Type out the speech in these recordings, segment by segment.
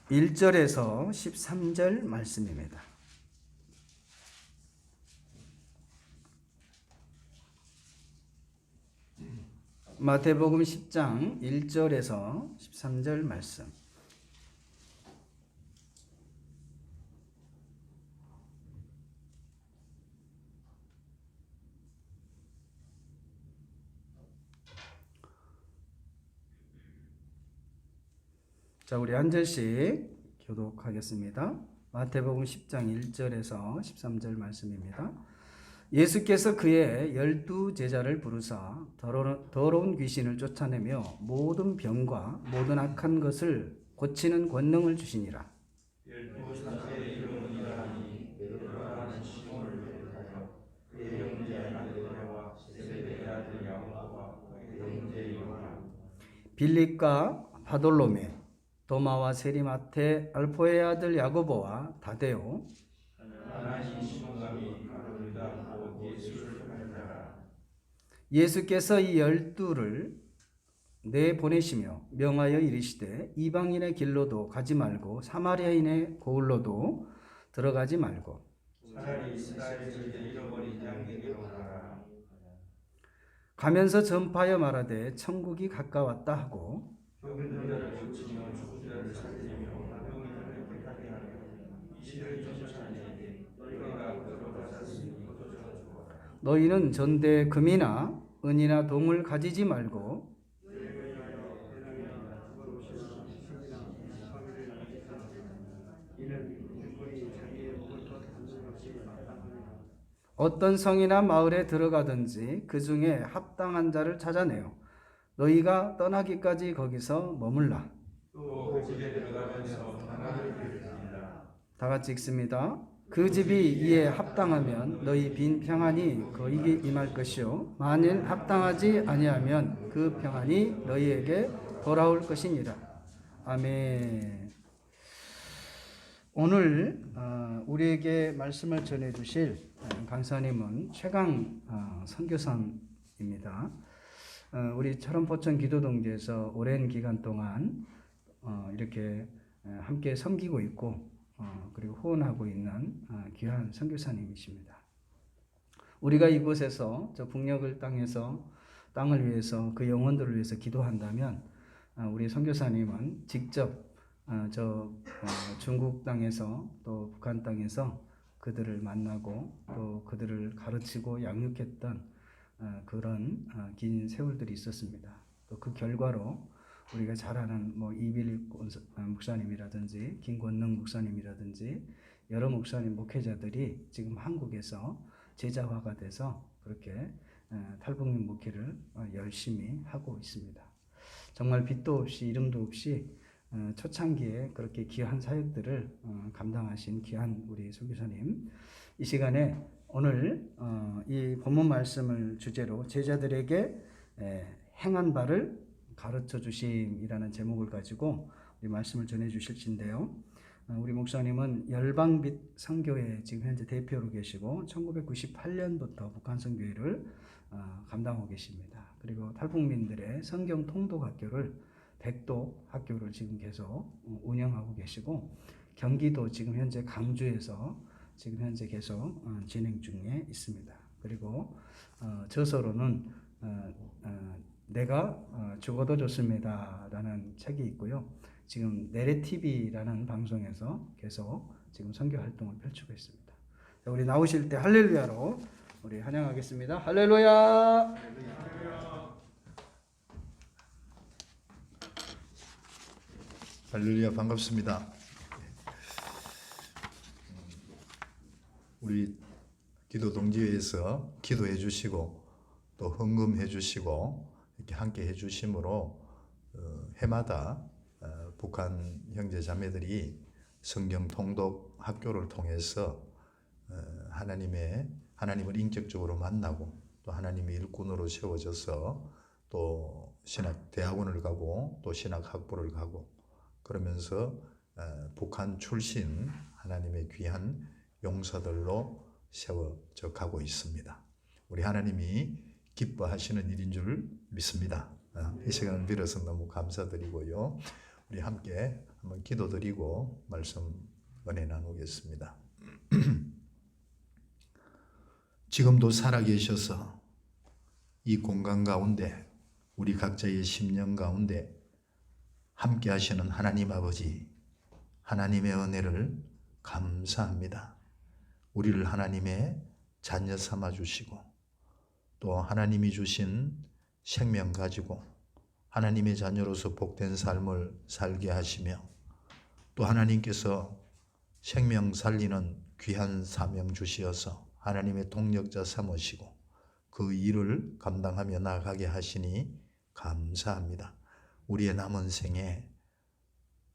1절에서 13절 말씀입니다. 마태복음 10장 1절에서 13절 말씀. 자, 우리 한 절씩 교독하겠습니다. 마태복음 10장 1절에서 13절 말씀입니다. 예수께서 그의 12 제자를 부르사 더러운 귀신을 쫓아내며 모든 병과 모든 악한 것을 고치는 권능을 주시니라. 빌립과 바돌로메, 도마와 세리마테, 알포의 아들 야고보와 다데오, 예수께서 이 12를 내보내시며 명하여 이르시되 이방인의 길로도 가지 말고 사마리아인의 고을로도 들어가지 말고 차라리 이스라엘을 잃어버린 양에게로 가라. 가면서 전파하여 말하되 천국이 가까웠다 하고 병들을 고치며 죽은 자를 살리며 병인을 깨끗하게 하며 이시를 쫓아내되 너희가 그로 받았으니 거두어라. 너희는 전대 금이나 은이나 동을 가지지 말고 어떤 성이나 마을에 들어가든지 그 중에 합당한 자를 찾아내어 너희가 떠나기까지 거기서 머물라. 또 그 집에 들어가면서 평안을 빌리라. 다 같이 읽습니다. 그 집이 이에 합당하면 너희 빈 평안이 거기에 임할 것이요 만일 합당하지 아니하면 그 평안이 너희에게 돌아올 것이니라. 아멘. 오늘 우리에게 말씀을 전해주실 강사님은 최강 선교사입니다. 우리 철원포천 기도동지에서 오랜 기간 동안 이렇게 함께 섬기고 있고 그리고 후원하고 있는 귀한 선교사님이십니다. 우리가 이곳에서 저 북녘을 땅을 위해서 그 영혼들을 위해서 기도한다면 우리 선교사님은 직접 중국 땅에서 또 북한 땅에서 그들을 만나고 또 그들을 가르치고 양육했던 그런 긴 세월들이 있었습니다. 또 그 결과로 우리가 잘 아는 이빌 목사님이라든지 김권능 목사님이라든지 여러 목사님 목회자들이 지금 한국에서 제자화가 돼서 그렇게 탈북민 목회를 열심히 하고 있습니다. 정말 빛도 없이 이름도 없이 초창기에 그렇게 귀한 사역들을 감당하신 귀한 우리 선교사님, 이 시간에 오늘 이 본문 말씀을 주제로 제자들에게 행한 바를 가르쳐 주심이라는 제목을 가지고 우리 말씀을 전해 주실진데요. 우리 목사님은 열방빛 선교회 지금 현재 대표로 계시고 1998년부터 북한 선교회를 감당하고 계십니다. 그리고 탈북민들의 성경 통독 학교를 백도 학교를 지금 계속 운영하고 계시고 경기도 지금 현재 강주에서 지금 현재 계속 진행 중에 있습니다. 그리고 저서로는 내가 죽어도 좋습니다 라는 책이 있고요. 지금 내레TV라는 방송에서 계속 지금 선교 활동을 펼치고 있습니다. 자, 우리 나오실 때 할렐루야로 우리 환영하겠습니다. 할렐루야. 할렐루야, 반갑습니다. 우리 기도 동지회에서 기도해 주시고 또 헌금해 주시고 이렇게 함께 해 주심으로 해마다 북한 형제 자매들이 성경 통독 학교를 통해서 하나님을 인격적으로 만나고 또 하나님의 일꾼으로 세워져서 또 신학 대학원을 가고 또 신학 학부를 가고 그러면서 북한 출신 하나님의 귀한 용사들로 세워져 가고 있습니다. 우리 하나님이 기뻐하시는 일인 줄 믿습니다. 이 시간을 빌어서 너무 감사드리고요. 우리 함께 한번 기도드리고 말씀 은혜 나누겠습니다. 지금도 살아계셔서 이 공간 가운데 우리 각자의 심령 가운데 함께 하시는 하나님 아버지, 하나님의 은혜를 감사합니다. 우리를 하나님의 자녀 삼아 주시고 또 하나님이 주신 생명 가지고 하나님의 자녀로서 복된 삶을 살게 하시며 또 하나님께서 생명 살리는 귀한 사명 주시어서 하나님의 동력자 삼으시고 그 일을 감당하며 나아가게 하시니 감사합니다. 우리의 남은 생에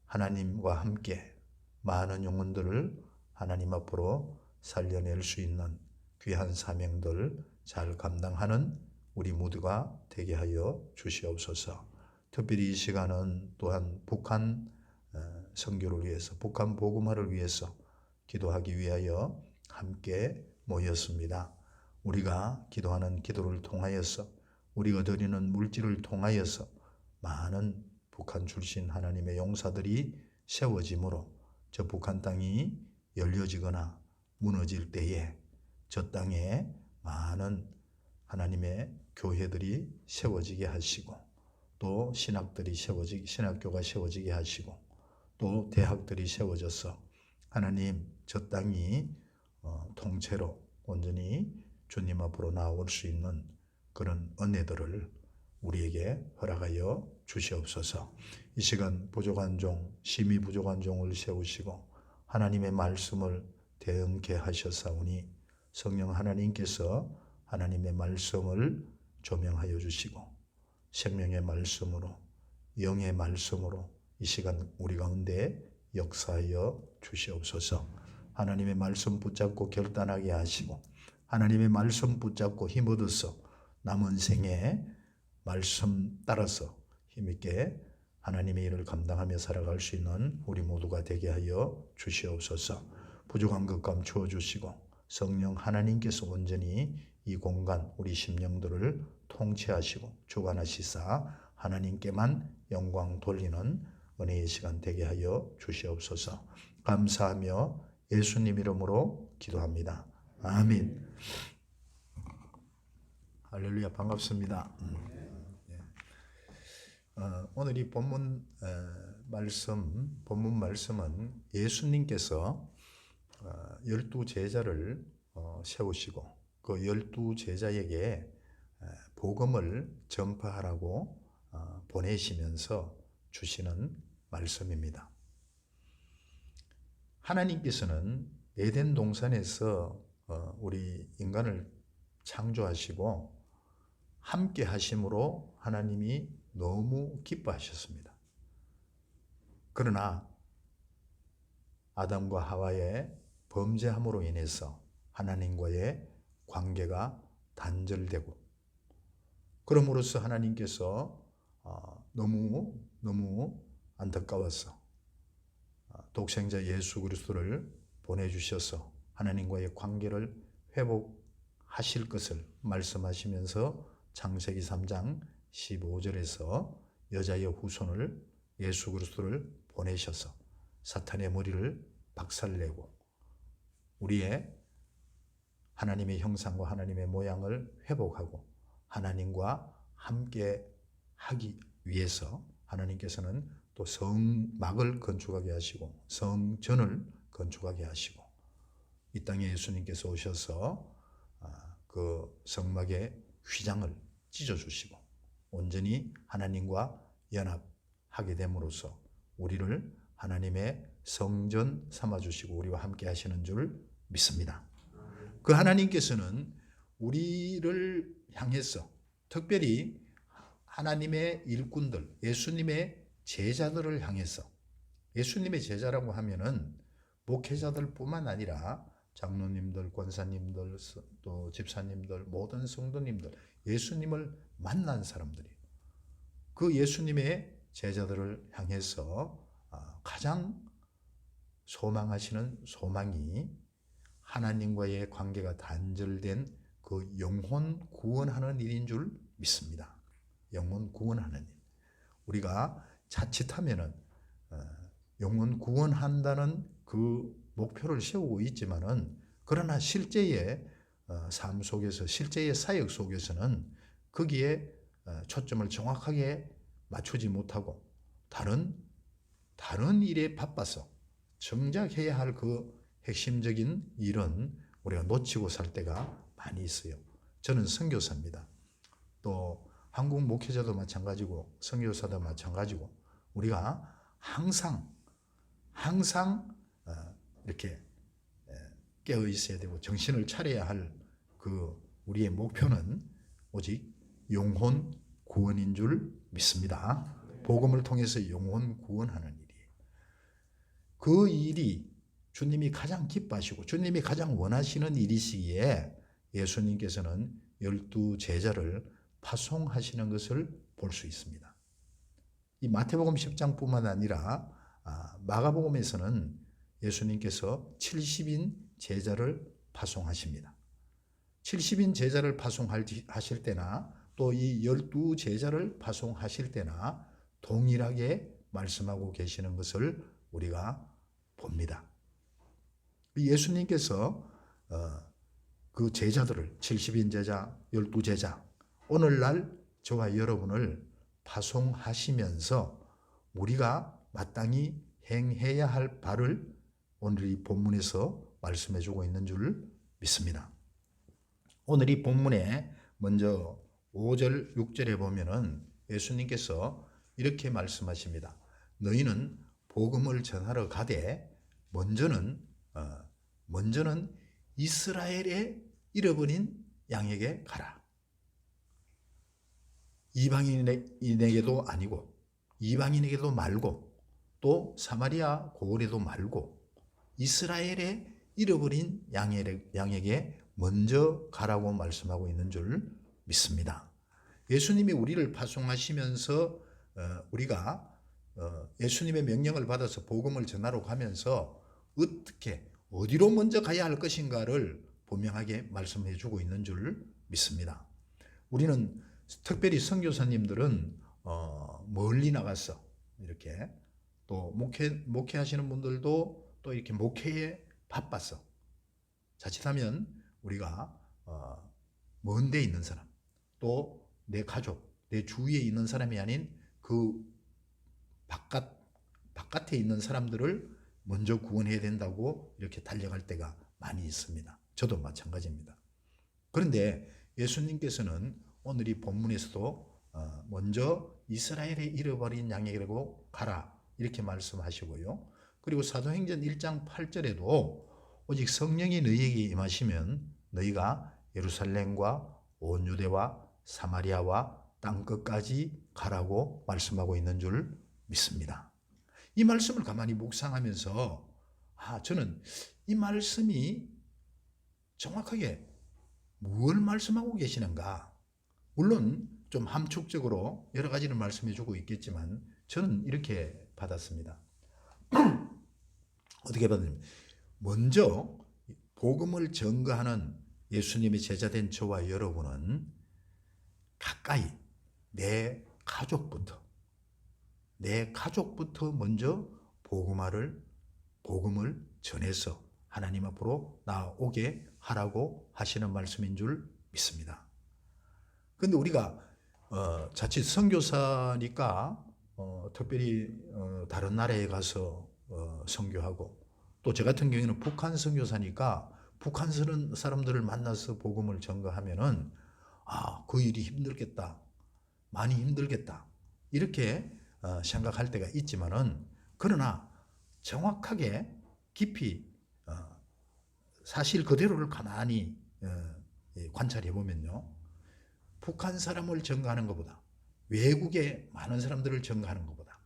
하나님과 함께 많은 영혼들을 하나님 앞으로 살려낼 수 있는 귀한 사명들 잘 감당하는 우리 모두가 되게 하여 주시옵소서. 특별히 이 시간은 또한 북한 선교를 위해서, 북한 복음화를 위해서 기도하기 위하여 함께 모였습니다. 우리가 기도하는 기도를 통하여서, 우리가 드리는 물질을 통하여서 많은 북한 출신 하나님의 용사들이 세워짐으로 저 북한 땅이 열려지거나 무너질 때에 저 땅에 많은 하나님의 교회들이 세워지게 하시고 또 신학교가 세워지게 하시고 또 대학들이 세워져서 하나님 저 땅이 통째로 온전히 주님 앞으로 나올 수 있는 그런 은혜들을 우리에게 허락하여 주시옵소서. 이 시간 부족한 종, 심히 부족한 종을 세우시고 하나님의 말씀을 대응케 하셨사오니 성령 하나님께서 하나님의 말씀을 조명하여 주시고 생명의 말씀으로, 영의 말씀으로 이 시간 우리 가운데 역사하여 주시옵소서. 하나님의 말씀 붙잡고 결단하게 하시고 하나님의 말씀 붙잡고 힘 얻어서 남은 생에 말씀 따라서 힘있게 하나님의 일을 감당하며 살아갈 수 있는 우리 모두가 되게 하여 주시옵소서. 부족한 것 감추어 주시고 성령 하나님께서 온전히 이 공간 우리 심령들을 통치하시고 주관하시사 하나님께만 영광 돌리는 은혜의 시간 되게 하여 주시옵소서. 감사하며 예수님 이름으로 기도합니다. 아멘. 할렐루야, 반갑습니다. 오늘 이 본문 말씀은 예수님께서 12 제자를 세우시고 그 12 제자에게 복음을 전파하라고 보내시면서 주시는 말씀입니다. 하나님께서는 에덴 동산에서 우리 인간을 창조하시고 함께 하심으로 하나님이 너무 기뻐하셨습니다. 그러나 아담과 하와의 범죄함으로 인해서 하나님과의 관계가 단절되고 그럼으로써 하나님께서 너무 안타까워서 독생자 예수 그리스도를 보내주셔서 하나님과의 관계를 회복하실 것을 말씀하시면서 창세기 3장 15절에서 여자의 후손을 예수 그리스도를 보내셔서 사탄의 머리를 박살내고 우리의 하나님의 형상과 하나님의 모양을 회복하고 하나님과 함께 하기 위해서 하나님께서는 또 성막을 건축하게 하시고 성전을 건축하게 하시고 이 땅에 예수님께서 오셔서 그 성막의 휘장을 찢어주시고 온전히 하나님과 연합하게 됨으로써 우리를 하나님의 성전 삼아주시고 우리와 함께 하시는 줄 믿습니다. 그 하나님께서는 우리를 향해서 특별히 하나님의 일꾼들, 예수님의 제자들을 향해서 예수님의 제자라고 하면은 목회자들 뿐만 아니라 장로님들, 권사님들, 또 집사님들, 모든 성도님들, 예수님을 만난 사람들이 그 예수님의 제자들을 향해서 가장 소망하시는 소망이 하나님과의 관계가 단절된 그 영혼 구원하는 일인 줄 믿습니다. 영혼 구원하는 일. 우리가 자칫하면은 영혼 구원한다는 그 목표를 세우고 있지만은 그러나 실제의 삶 속에서 실제의 사역 속에서는 거기에 초점을 정확하게 맞추지 못하고 다른 일에 바빠서 정작 해야 할 그 핵심적인 일은 우리가 놓치고 살 때가 많이 있어요. 저는 선교사입니다. 또 한국 목회자도 마찬가지고 선교사도 마찬가지고 우리가 항상 이렇게 깨어 있어야 되고 정신을 차려야 할 그 우리의 목표는 오직 영혼 구원인 줄 믿습니다. 복음을 통해서 영혼 구원하는 일이에요. 그 일이 주님이 가장 기뻐하시고 주님이 가장 원하시는 일이시기에 예수님께서는 12 제자를 파송하시는 것을 볼 수 있습니다. 이 마태복음 10장뿐만 아니라 마가복음에서는 예수님께서 70인 제자를 파송하십니다. 70인 제자를 파송하실 때나 또 이 12 제자를 파송하실 때나 동일하게 말씀하고 계시는 것을 우리가 봅니다. 예수님께서 그 제자들을 70인 제자, 12 제자 오늘날 저와 여러분을 파송하시면서 우리가 마땅히 행해야 할 바를 오늘 이 본문에서 말씀해 주고 있는 줄 믿습니다. 오늘 이 본문에 먼저 5절, 6절에 보면은 예수님께서 이렇게 말씀하십니다. 너희는 복음을 전하러 가되 먼저는 이스라엘의 잃어버린 양에게 가라. 이방인에게도 아니고 이방인에게도 말고 또 사마리아 고을에도 말고 이스라엘의 잃어버린 양에게 먼저 가라고 말씀하고 있는 줄 믿습니다. 예수님이 우리를 파송하시면서 우리가 예수님의 명령을 받아서 복음을 전하러 가면서 어디로 먼저 가야 할 것인가를 분명하게 말씀해 주고 있는 줄 믿습니다. 우리는 특별히 선교사님들은 멀리 나가서 이렇게 또 목회하시는 분들도 또 이렇게 목회에 바빠서 자칫하면 우리가 먼 데 있는 사람 또 내 가족, 내 주위에 있는 사람이 아닌 그 바깥에 있는 사람들을 먼저 구원해야 된다고 이렇게 달려갈 때가 많이 있습니다. 저도 마찬가지입니다. 그런데 예수님께서는 오늘 이 본문에서도 먼저 이스라엘의 잃어버린 양에게로 가라 이렇게 말씀하시고요. 그리고 사도행전 1장 8절에도 오직 성령이 너희에게 임하시면 너희가 예루살렘과 온 유대와 사마리아와 땅끝까지 가라고 말씀하고 있는 줄 믿습니다. 이 말씀을 가만히 묵상하면서 저는 이 말씀이 정확하게 무엇을 말씀하고 계시는가? 물론 좀 함축적으로 여러 가지를 말씀해 주고 있겠지만 저는 이렇게 받았습니다. 어떻게 받았냐면 먼저 복음을 전거하는 예수님의 제자된 저와 여러분은 가까이 내 가족부터 먼저 복음을 전해서 하나님 앞으로 나오게 하라고 하시는 말씀인 줄 믿습니다. 그런데 우리가 자칫 선교사니까 특별히 다른 나라에 가서 선교하고 또 저 같은 경우에는 북한 선교사니까 북한 사람들을 만나서 복음을 전거하면은 그 일이 힘들겠다, 많이 힘들겠다 이렇게 생각할 때가 있지만은 그러나 정확하게 깊이 사실 그대로를 가만히 관찰해 보면요, 북한 사람을 전거하는 것보다 외국의 많은 사람들을 전거하는 것보다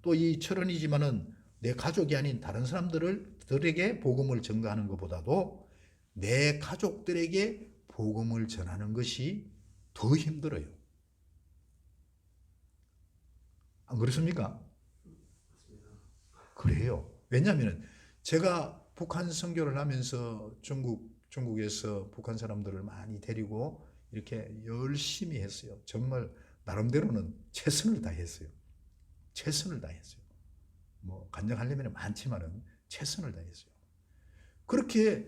또 이 철원이지만은 내 가족이 아닌 다른 사람들에게 복음을 전거하는 것보다도 내 가족들에게 복음을 전하는 것이 더 힘들어요. 안 그렇습니까? 그래요. 왜냐하면 제가 북한 선교를 하면서 중국에서 북한 사람들을 많이 데리고 이렇게 열심히 했어요. 정말 나름대로는 최선을 다했어요. 뭐 간증하려면 많지만은 최선을 다했어요. 그렇게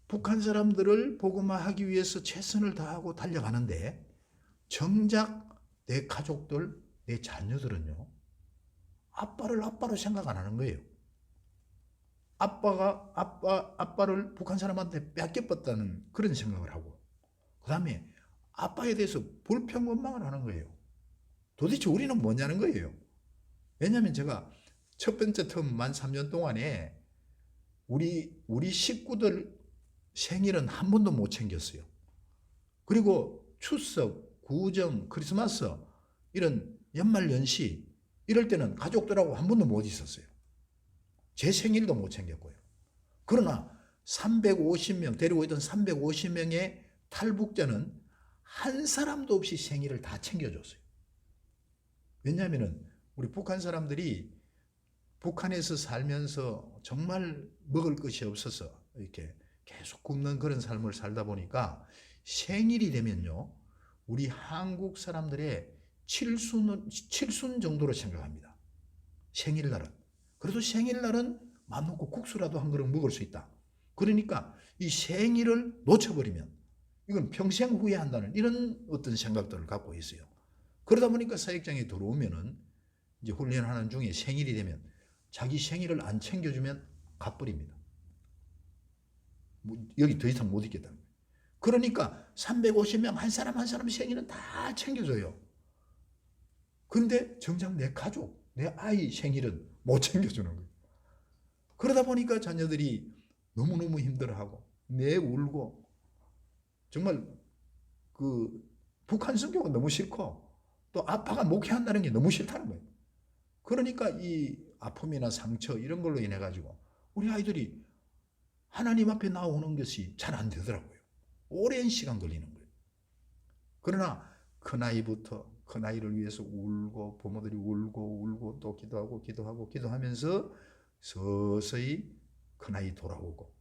북한 사람들을 복음화하기 위해서 최선을 다하고 달려가는데 정작 내 가족들, 내 자녀들은요, 아빠를 아빠로 생각 안 하는 거예요. 아빠를 북한 사람한테 뺏겼다는 그런 생각을 하고, 그 다음에 아빠에 대해서 불평 원망을 하는 거예요. 도대체 우리는 뭐냐는 거예요. 왜냐하면 제가 첫 번째 텀 만 3년 동안에 우리 식구들 생일은 한 번도 못 챙겼어요. 그리고 추석, 구정, 크리스마스 이런 연말연시 이럴 때는 가족들하고 한 번도 못 있었어요. 제 생일도 못 챙겼고요. 그러나 350명, 데리고 있던 350명의 탈북자는 한 사람도 없이 생일을 다 챙겨줬어요. 왜냐하면 우리 북한 사람들이 북한에서 살면서 정말 먹을 것이 없어서 이렇게 계속 굶는 그런 삶을 살다 보니까 생일이 되면요, 우리 한국 사람들의 칠순 정도로 생각합니다. 생일날은. 그래도 생일날은 맘 놓고 국수라도 한 그릇 먹을 수 있다. 그러니까 이 생일을 놓쳐버리면 이건 평생 후회한다는 이런 어떤 생각들을 갖고 있어요. 그러다 보니까 사역장에 들어오면은 이제 훈련하는 중에 생일이 되면 자기 생일을 안 챙겨주면 가버립니다. 여기 더 이상 못 있겠다. 그러니까 350명 한 사람 한 사람 생일은 다 챙겨줘요. 그런데 정작 내 가족, 내 아이 생일은 못 챙겨주는 거예요. 그러다 보니까 자녀들이 너무너무 힘들어하고 내 울고 정말 그 북한 선교가 너무 싫고 또 아빠가 목회한다는 게 너무 싫다는 거예요. 그러니까 이 아픔이나 상처 이런 걸로 인해 가지고 우리 아이들이 하나님 앞에 나오는 것이 잘 안 되더라고요. 오랜 시간 걸리는 거예요. 그러나 그 나이를 위해서 울고 부모들이 울고 또 기도하면서 서서히 그 나이 돌아오고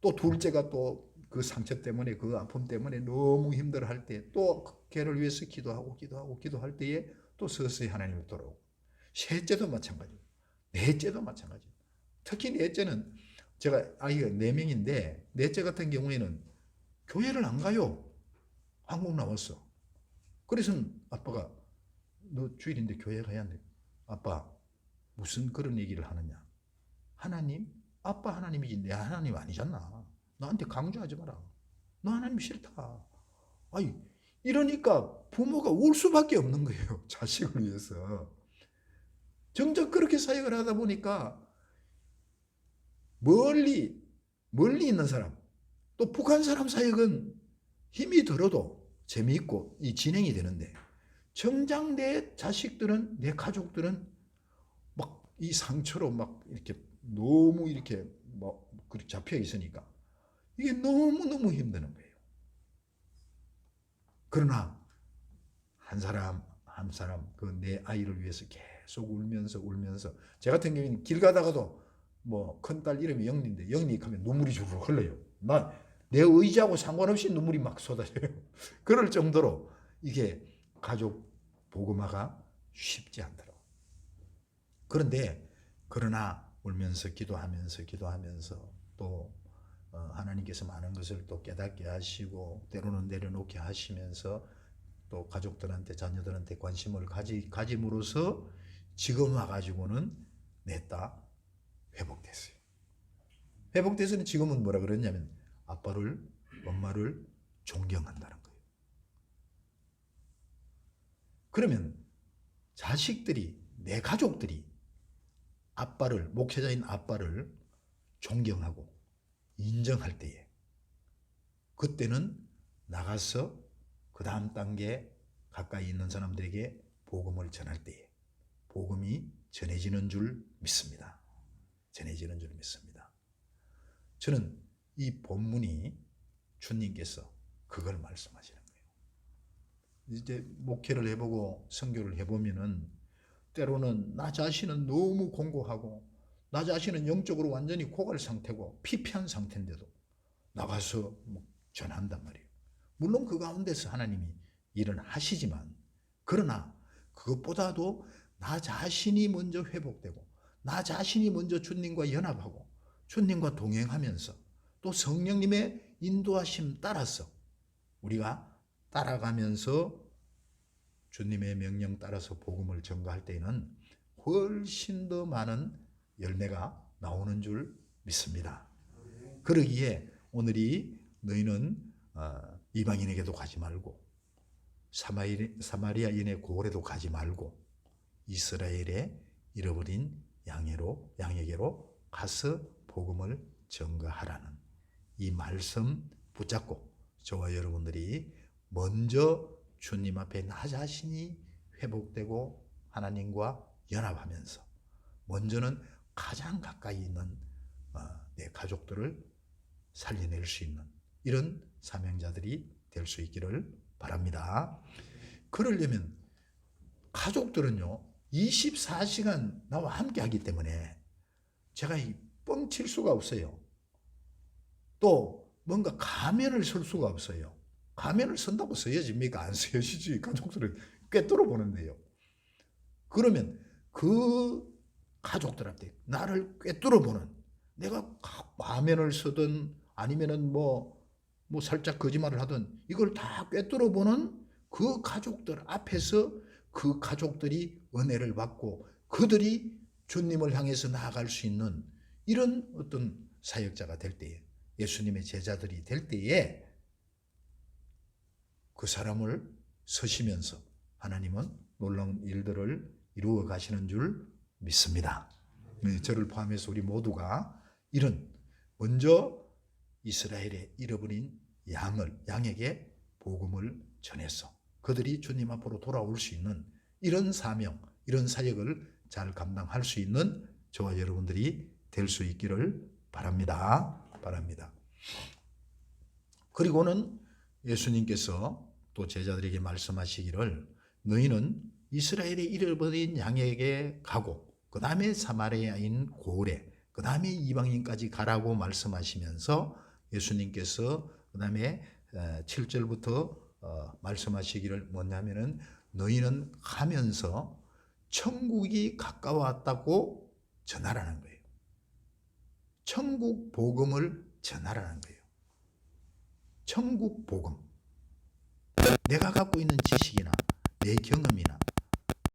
또 둘째가 또 그 상처 때문에 그 아픔 때문에 너무 힘들어할 때 또 걔를 위해서 기도할 때에 또 서서히 하나님을 돌아오고 셋째도 마찬가지고 넷째도 마찬가지고 특히 넷째는 제가 아이가 4명인데 넷째 같은 경우에는 교회를 안 가요. 한국 나왔어. 그래서 아빠가 너 주일인데 교회 가야 돼. 아빠 무슨 그런 얘기를 하느냐. 하나님? 아빠 하나님이지 내 하나님 아니잖아. 나한테 강조하지 마라. 너 하나님 싫다. 아니 이러니까 부모가 울 수밖에 없는 거예요. 자식을 위해서. 정작 그렇게 사역을 하다 보니까 멀리 있는 사람 또 북한 사람 사역은 힘이 들어도 재미있고 이 진행이 되는데 정작 내 자식들은 내 가족들은 막 이 상처로 막 이렇게 너무 이렇게 막 그렇게 잡혀 있으니까 이게 너무너무 힘드는 거예요. 그러나 한 사람 그 내 아이를 위해서 계속 울면서 제 같은 경우에는 길 가다가도 뭐 큰딸 이름이 영리인데 영리 하면 눈물이 주르르 흘러요. 난 내 의지하고 상관없이 눈물이 막 쏟아져요. 그럴 정도로 이게 가족 복음화가 쉽지 않더라고요. 그러나 울면서 기도하면서 또 하나님께서 많은 것을 또 깨닫게 하시고 때로는 내려놓게 하시면서 또 가족들한테 자녀들한테 관심을 가짐으로써 지금 와가지고는 냈다 회복됐어요. 회복돼서는 지금은 뭐라 그러냐면 아빠를 엄마를 존경한다는 거예요. 그러면 자식들이 내 가족들이 목회자인 아빠를 존경하고 인정할 때에 그때는 나가서 그 다음 단계 가까이 있는 사람들에게 복음을 전할 때에 복음이 전해지는 줄 믿습니다. 저는 이 본문이 주님께서 그걸 말씀하시는 거예요. 이제 목회를 해보고 선교를 해보면은 때로는 나 자신은 너무 공고하고 나 자신은 영적으로 완전히 고갈 상태고 피폐한 상태인데도 나가서 전한단 말이에요. 물론 그 가운데서 하나님이 일은 하시지만 그러나 그것보다도 나 자신이 먼저 회복되고 나 자신이 먼저 주님과 연합하고 주님과 동행하면서 또 성령님의 인도하심 따라서 우리가 따라가면서 주님의 명령 따라서 복음을 전가할 때에는 훨씬 더 많은 열매가 나오는 줄 믿습니다. 그러기에 오늘이 너희는 이방인에게도 가지 말고 사마리아인의 고을에도 가지 말고 이스라엘의 잃어버린 양에게로 가서 복음을 전가하라는 이 말씀 붙잡고 저와 여러분들이 먼저 주님 앞에 나 자신이 회복되고 하나님과 연합하면서 먼저는 가장 가까이 있는 내 가족들을 살려낼 수 있는 이런 사명자들이 될 수 있기를 바랍니다. 그러려면 가족들은요 24시간 나와 함께 하기 때문에 제가 뻥칠 수가 없어요. 또 뭔가 가면을 쓸 수가 없어요. 가면을 쓴다고 쓰여집니까? 안 쓰여지지. 가족들을 꿰뚫어 보는데요. 그러면 그 가족들한테 나를 꿰뚫어 보는 내가 가면을 쓰든 아니면은 뭐 살짝 거짓말을 하든 이걸 다 꿰뚫어 보는 그 가족들 앞에서 그 가족들이 은혜를 받고 그들이 주님을 향해서 나아갈 수 있는 이런 어떤 사역자가 될 때에 예수님의 제자들이 될 때에 그 사람을 서시면서 하나님은 놀라운 일들을 이루어 가시는 줄 믿습니다. 저를 포함해서 우리 모두가 이런 먼저 이스라엘의 잃어버린 양에게 복음을 전해서 그들이 주님 앞으로 돌아올 수 있는 이런 사명, 이런 사역을 잘 감당할 수 있는 저와 여러분들이 될 수 있기를 바랍니다. 그리고는 예수님께서 또 제자들에게 말씀하시기를 너희는 이스라엘의 잃어버린 양에게 가고 그 다음에 사마리아인 고을에 그 다음에 이방인까지 가라고 말씀하시면서 예수님께서 그 다음에 7절부터 말씀하시기를 뭐냐면은 너희는 가면서 천국이 가까웠다고 전하라는 거예요. 천국 복음을 전하라는 거예요. 천국 복음. 내가 갖고 있는 지식이나 내 경험이나